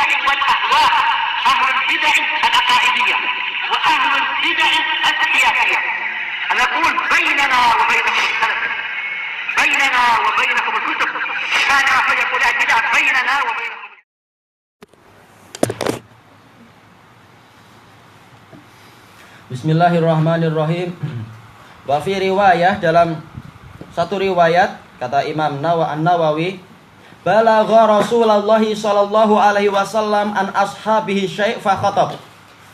البدع والأهواء، أهل البدع العقائدية وأهل البدع السياسية. نقول بيننا وبينكم السلف، بيننا وبينكم الكتب، كان فيقول البدع بيننا وبينكم. Bismillahirrahmanirrahim. Wa fi riwayah, dalam satu riwayat kata Imam An-Nawawi, balagha Rasulullah sallallahu alaihi wasallam an ashabihi syai' fa khatab.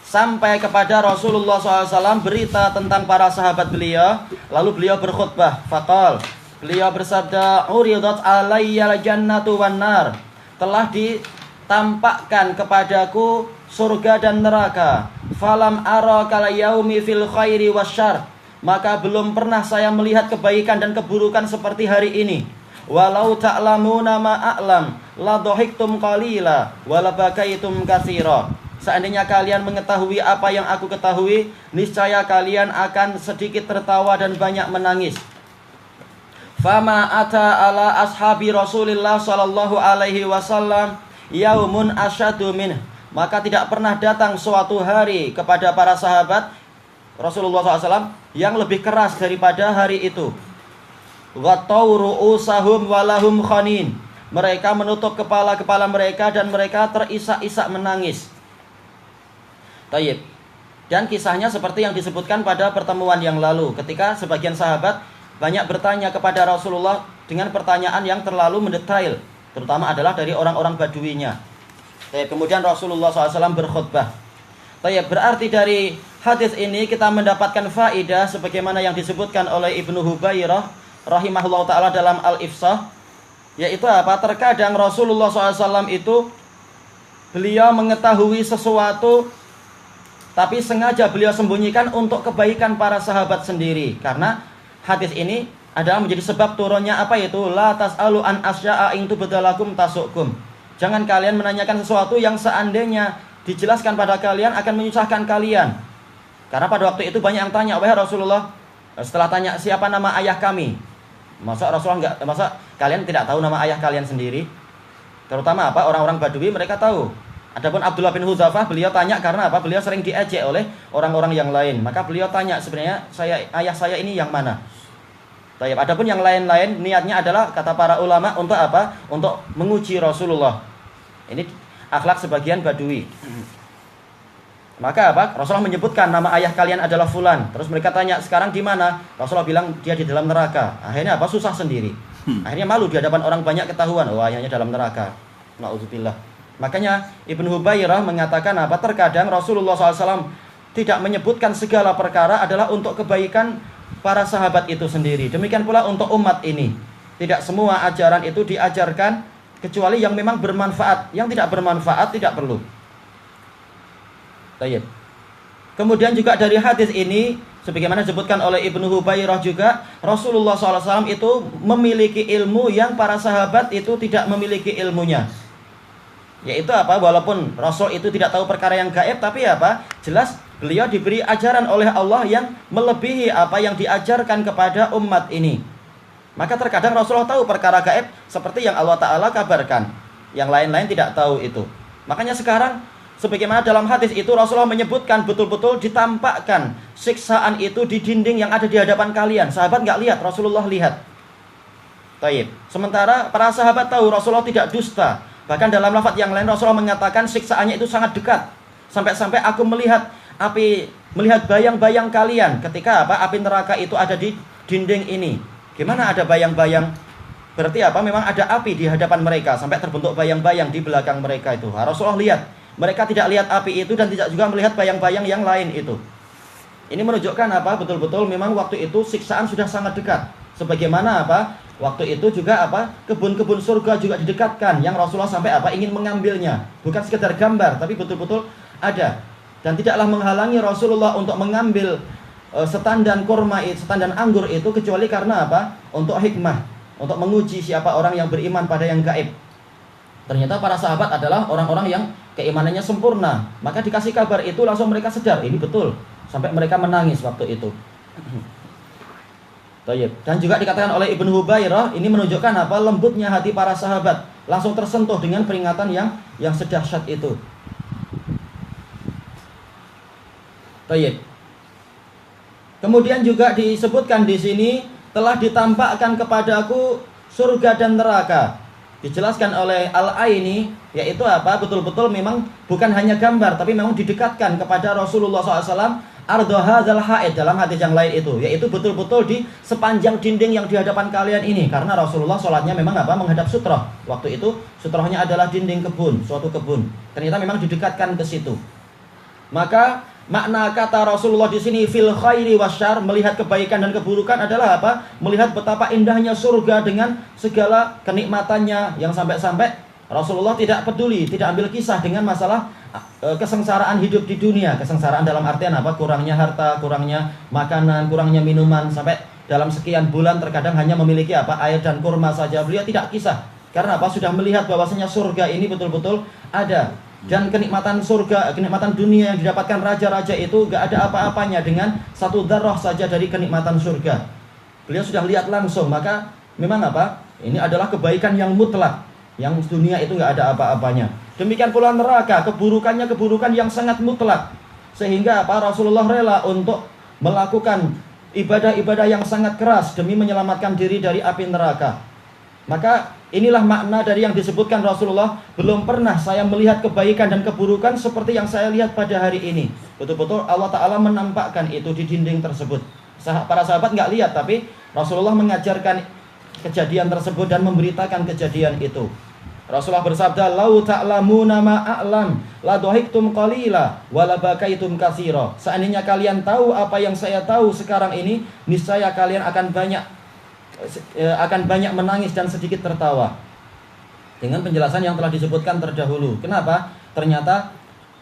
Sampai kepada Rasulullah SAW berita tentang para sahabat beliau, lalu beliau berkhutbah. Faqal, beliau bersabda, uridat alayyal jannatu wan nar, telah ditampakkan kepadaku surga dan neraka. Falam ara kal yaumi fil khairi wasyarr, maka belum pernah saya melihat kebaikan dan keburukan seperti hari ini. Walau ta'lamuna ma a'lam la dhahiktum qalila wa la bakaitum katsira. Seandainya kalian mengetahui apa yang aku ketahui, niscaya kalian akan sedikit tertawa dan banyak menangis. Fama ata ala ashabi Rasulillah sallallahu alaihi wasallam yaumun asyadu min, maka tidak pernah datang suatu hari kepada para sahabat Rasulullah SAW yang lebih keras daripada hari itu. Ghattau ru'usahum walahum khanin, mereka menutup kepala-kepala mereka dan mereka terisak-isak menangis. Tayyib. Dan kisahnya seperti yang disebutkan pada pertemuan yang lalu, ketika sebagian sahabat banyak bertanya kepada Rasulullah dengan pertanyaan yang terlalu mendetail, terutama adalah dari orang-orang Baduinya. Kemudian Rasulullah SAW berkhutbah. Berarti dari hadis ini kita mendapatkan faidah sebagaimana yang disebutkan oleh Ibnu Hubairah rahimahullah ta'ala dalam Al-Ifsah, yaitu apa? Terkadang Rasulullah SAW itu beliau mengetahui sesuatu, tapi sengaja beliau sembunyikan untuk kebaikan para sahabat sendiri. Karena hadis ini adalah menjadi sebab turunnya apa itu? La tas'alu an asya'a in tubdalakum tasukum. Jangan kalian menanyakan sesuatu yang seandainya dijelaskan pada kalian akan menyusahkan kalian. Karena pada waktu itu banyak yang tanya, wahai Rasulullah, setelah tanya siapa nama ayah kami, masa kalian tidak tahu nama ayah kalian sendiri? Terutama apa? Orang-orang Badui mereka tahu. Adapun Abdullah bin Hudzafah, beliau tanya karena apa? Beliau sering diejek oleh orang-orang yang lain. Maka beliau tanya, sebenarnya ayah saya ini yang mana? Adapun yang lain-lain niatnya adalah, kata para ulama, untuk apa? Untuk menguji Rasulullah. Ini akhlak sebagian Badui. Maka apa? Rasulullah menyebutkan nama ayah kalian adalah fulan. Terus mereka tanya, sekarang di mana? Rasulullah bilang dia di dalam neraka. Akhirnya apa? Susah sendiri. Akhirnya malu di hadapan orang banyak ketahuan, oh ayahnya dalam neraka. Na'udzubillah. Makanya Ibnu Hubairah mengatakan apa? Terkadang Rasulullah SAW tidak menyebutkan segala perkara adalah untuk kebaikan para sahabat itu sendiri. Demikian pula untuk umat ini. Tidak semua ajaran itu diajarkan kecuali yang memang bermanfaat. Yang tidak bermanfaat tidak perlu. Baik. Kemudian juga dari hadis ini, sebagaimana disebutkan oleh Ibnu Hubairah juga, Rasulullah SAW itu memiliki ilmu yang para sahabat itu tidak memiliki ilmunya. Yaitu apa? Walaupun Rasul itu tidak tahu perkara yang gaib, tapi apa? Jelas beliau diberi ajaran oleh Allah yang melebihi apa yang diajarkan kepada umat ini. Maka terkadang Rasulullah tahu perkara gaib seperti yang Allah Ta'ala kabarkan. Yang lain-lain tidak tahu itu. Makanya sekarang, sebagaimana dalam hadis itu Rasulullah menyebutkan betul-betul ditampakkan siksaan itu di dinding yang ada di hadapan kalian. Sahabat nggak lihat, Rasulullah lihat. Taib. Sementara para sahabat tahu Rasulullah tidak dusta. Bahkan dalam lafaz yang lain Rasulullah mengatakan siksaannya itu sangat dekat. Sampai-sampai aku melihat bayang-bayang kalian ketika apa? Api neraka itu ada di dinding ini. Gimana ada bayang-bayang? Berarti apa? Memang ada api di hadapan mereka sampai terbentuk bayang-bayang di belakang mereka itu. Rasulullah lihat. Mereka tidak lihat api itu dan tidak juga melihat bayang-bayang yang lain itu. Ini menunjukkan apa? Betul-betul memang waktu itu siksaan sudah sangat dekat. Sebagaimana apa? Waktu itu juga apa? Kebun-kebun surga juga didekatkan yang Rasulullah sampai apa? Ingin mengambilnya. Bukan sekedar gambar, tapi betul-betul ada. Dan tidaklah menghalangi Rasulullah untuk mengambil setandan kurma, setandan anggur itu kecuali karena apa? Untuk hikmah, untuk menguji siapa orang yang beriman pada yang gaib. Ternyata para sahabat adalah orang-orang yang keimanannya sempurna. Maka dikasih kabar itu langsung mereka sadar, ini betul. Sampai mereka menangis waktu itu. Dan juga dikatakan oleh Ibnu Hubairah, ini menunjukkan apa? Lembutnya hati para sahabat. langsung tersentuh dengan peringatan yang sedahsyat itu. Baik. Kemudian juga disebutkan di sini, telah ditampakkan kepadaku surga dan neraka. Dijelaskan oleh Al-Aini, yaitu apa? Betul-betul memang bukan hanya gambar, tapi memang didekatkan kepada Rasulullah SAW. Ardo hadzal haid, dalam hadis yang lain itu, yaitu betul-betul di sepanjang dinding yang di hadapan kalian ini. Karena Rasulullah sholatnya memang apa? Menghadap sutroh. Waktu itu sutrohnya adalah dinding kebun, suatu kebun. Ternyata memang didekatkan ke situ. Maka makna kata Rasulullah di sini fil khairi wasyarr, melihat kebaikan dan keburukan adalah apa? Melihat betapa indahnya surga dengan segala kenikmatannya, yang sampai-sampai Rasulullah tidak peduli, tidak ambil kisah dengan masalah kesengsaraan hidup di dunia. Kesengsaraan dalam artian apa? Kurangnya harta, kurangnya makanan, kurangnya minuman, sampai dalam sekian bulan terkadang hanya memiliki apa? Air dan kurma saja. Beliau tidak kisah. Karena apa? Sudah melihat bahwasanya surga ini betul-betul ada. Dan kenikmatan surga, kenikmatan dunia yang didapatkan raja-raja itu gak ada apa-apanya dengan satu dzarrah saja dari kenikmatan surga. Beliau sudah lihat langsung, maka memang apa? Ini adalah kebaikan yang mutlak, yang dunia itu gak ada apa-apanya. Demikian pula neraka, keburukannya keburukan yang sangat mutlak. Sehingga apa? Rasulullah rela untuk melakukan ibadah-ibadah yang sangat keras demi menyelamatkan diri dari api neraka. Maka inilah makna dari yang disebutkan Rasulullah, belum pernah saya melihat kebaikan dan keburukan seperti yang saya lihat pada hari ini. Betul-betul Allah Ta'ala menampakkan itu di dinding tersebut. Para sahabat nggak lihat, tapi Rasulullah mengajarkan kejadian tersebut dan memberitakan kejadian itu. Rasulullah bersabda, "Lau ta'lamuna ma a'lam, la dhahiktum qalila wa la bakaitum katsira." Seandainya kalian tahu apa yang saya tahu sekarang ini, niscaya kalian akan banyak menangis dan sedikit tertawa. Dengan penjelasan yang telah disebutkan terdahulu. Kenapa? Ternyata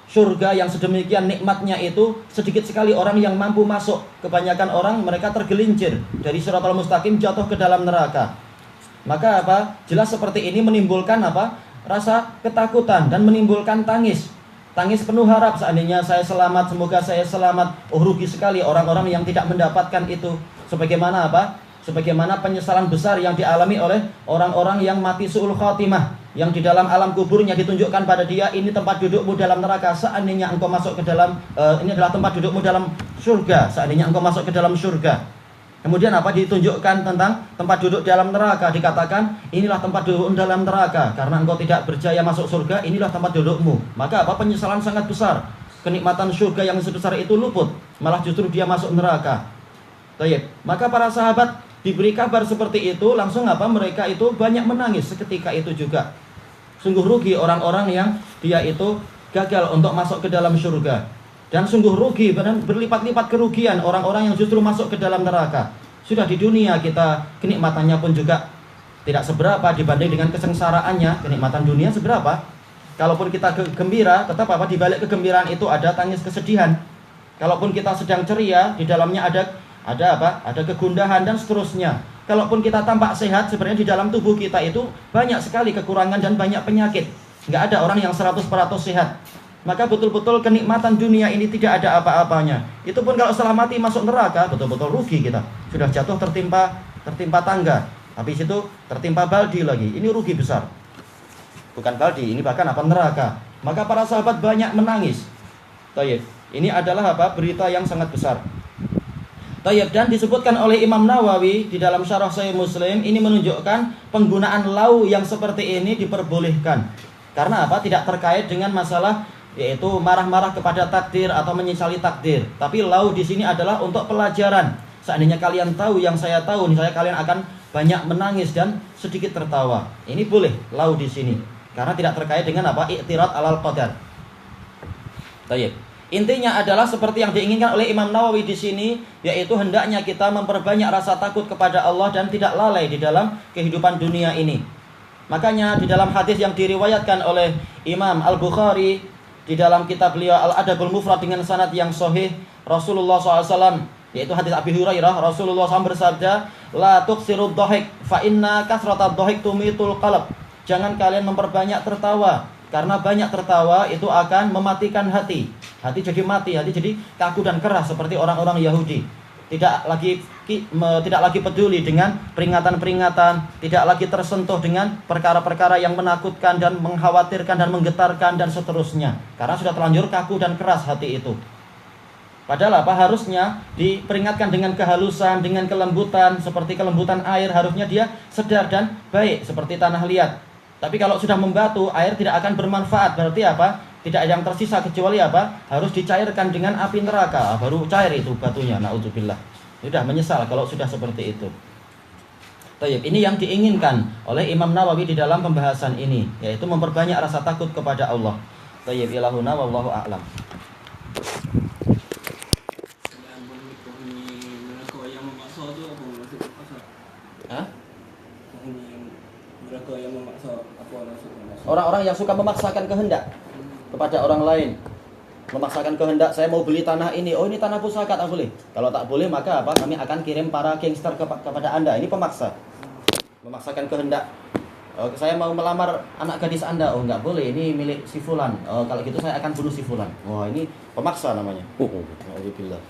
surga yang sedemikian nikmatnya itu sedikit sekali orang yang mampu masuk. Kebanyakan orang mereka tergelincir dari Shiratal Mustaqim, jatuh ke dalam neraka. Maka apa? Jelas seperti ini menimbulkan apa? Rasa ketakutan dan menimbulkan tangis. Tangis penuh harap, seandainya saya selamat, semoga saya selamat. Oh, rugi sekali orang-orang yang tidak mendapatkan itu. Sebagaimana apa? Sebagaimana penyesalan besar yang dialami oleh orang-orang yang mati su'ul khatimah, yang di dalam alam kuburnya ditunjukkan pada dia, ini tempat dudukmu dalam neraka, seandainya engkau masuk ke dalam ini adalah tempat dudukmu dalam surga, seandainya engkau masuk ke dalam surga. Kemudian apa? Ditunjukkan tentang tempat duduk dalam neraka, dikatakan inilah tempat duduk dalam neraka, karena engkau tidak berjaya masuk surga, inilah tempat dudukmu. Maka apa? Penyesalan sangat besar. Kenikmatan surga yang sebesar itu luput, malah justru dia masuk neraka. Baik. Maka para sahabat diberi kabar seperti itu, langsung apa? Mereka itu banyak menangis seketika itu juga. Sungguh rugi orang-orang yang dia itu gagal untuk masuk ke dalam surga. Dan sungguh rugi, berlipat-lipat kerugian orang-orang yang justru masuk ke dalam neraka. Sudah di dunia kita kenikmatannya pun juga tidak seberapa dibanding dengan kesengsaraannya. Kenikmatan dunia seberapa? Kalaupun kita gembira, tetap apa? Di balik kegembiraan itu ada tangis kesedihan. Kalaupun kita sedang ceria, di dalamnya ada apa? Ada kegundahan dan seterusnya. Kalaupun kita tampak sehat, sebenarnya di dalam tubuh kita itu banyak sekali kekurangan dan banyak penyakit. Nggak ada orang yang 100% sehat. Maka betul-betul kenikmatan dunia ini tidak ada apa-apanya. Itu pun kalau setelah mati masuk neraka, betul-betul rugi kita. Sudah jatuh tertimpa tangga, habis itu tertimpa baldi lagi. Ini rugi besar. Bukan baldi, ini bahkan apa? Neraka. Maka para sahabat banyak menangis. Tayyib. Ini adalah apa? Berita yang sangat besar. Tayyib. Dan disebutkan oleh Imam Nawawi di dalam Syarah Sahih Muslim, ini menunjukkan penggunaan lau yang seperti ini diperbolehkan. Karena apa? Tidak terkait dengan masalah yaitu marah-marah kepada takdir atau menyesali takdir. Tapi lau di sini adalah untuk pelajaran. Seandainya kalian tahu yang saya tahu, niscaya kalian akan banyak menangis dan sedikit tertawa. Ini boleh lau di sini. Karena tidak terkait dengan apa? I'tirad alal qadar. Baik. Intinya adalah seperti yang diinginkan oleh Imam Nawawi di sini, yaitu hendaknya kita memperbanyak rasa takut kepada Allah dan tidak lalai di dalam kehidupan dunia ini. Makanya di dalam hadis yang diriwayatkan oleh Imam Al-Bukhari di dalam kitab beliau Al-Adabul Mufrad dengan sanad yang sahih, Rasulullah SAW, yaitu hadis Abi Hurairah, Rasulullah SAW bersabda, "La tuksirud dhahik, fa inna kasratad dhahik tumitul qalb." Jangan kalian memperbanyak tertawa, karena banyak tertawa itu akan mematikan hati. Hati jadi mati, hati jadi kaku dan keras seperti orang-orang Yahudi. tidak lagi peduli dengan peringatan-peringatan, tidak lagi tersentuh dengan perkara-perkara yang menakutkan dan mengkhawatirkan dan menggetarkan dan seterusnya. Karena sudah terlanjur kaku dan keras hati itu. Padahal harusnya diperingatkan dengan kehalusan, dengan kelembutan, seperti kelembutan air, harusnya dia sedar dan baik seperti tanah liat. Tapi kalau sudah membatu, air tidak akan bermanfaat. Berarti apa? Tidak ada yang tersisa kecuali apa? Harus dicairkan dengan api neraka, baru cair itu batunya. Na'udzubillah. Sudah menyesal kalau sudah seperti itu. Tayyib, ini yang diinginkan oleh Imam Nawawi di dalam pembahasan ini, yaitu memperbanyak rasa takut kepada Allah. Tayyib, ilahuna wallahu a'lam. Orang-orang yang suka memaksakan kehendak kepada orang lain, memaksakan kehendak, saya mau beli tanah ini, oh ini tanah pusaka tak boleh. Kalau tak boleh maka apa? Kami akan kirim para gangster kepada Anda. Ini pemaksa, memaksakan kehendak. Oh, saya mau melamar anak gadis Anda, oh nggak boleh, ini milik si fulan. Oh, kalau gitu saya akan bunuh si fulan. Wah, ini pemaksa namanya. Alhamdulillah.